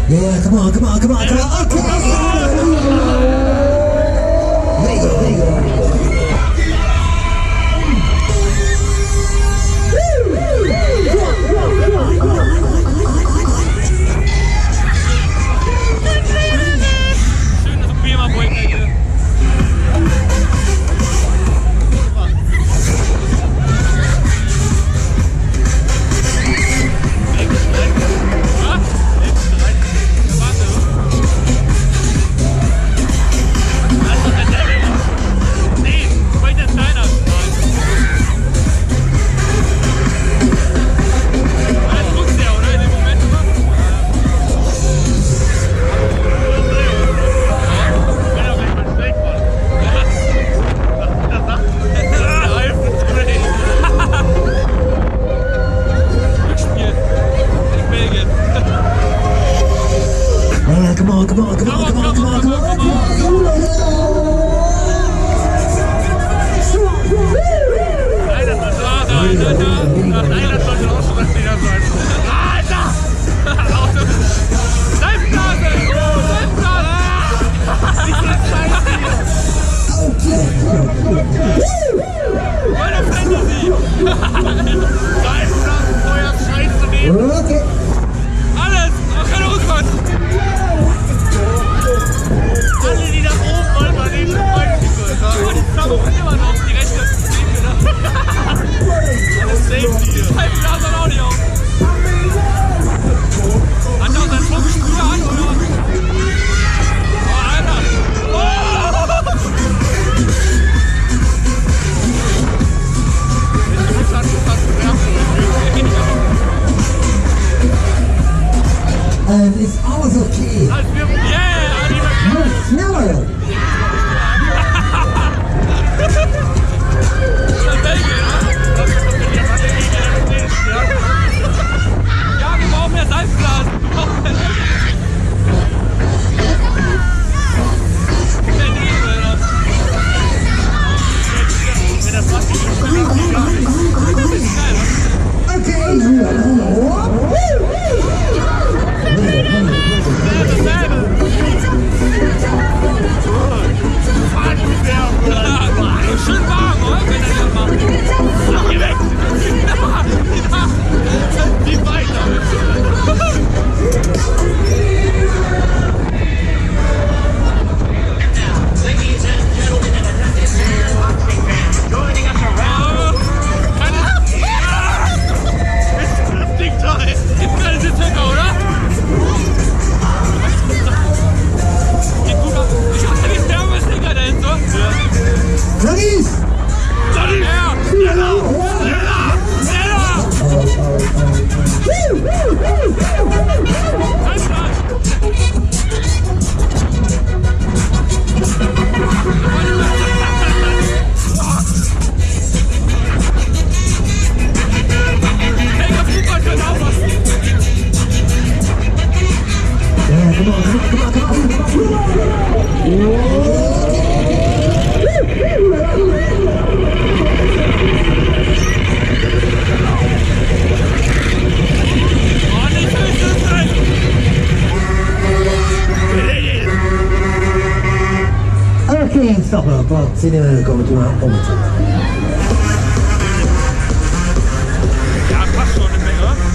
Yeah, come on. Okay. There you go. Schönes Beamer-Projekt hier. Ist alles okay. Schneller. Ja, wir brauchen mehr Seifblasen. Schön warm, oder? Wenn er das macht. Geh weg! Die weiter! Das Ding toll! Jetzt kann es jetzt weg, oder? Geht gut ab. Ich hab die Thermosdinger dahinter. Ja. Johnny's! Ja! Schneller! Okay, stop. Cinéma, comme tu m'as promis.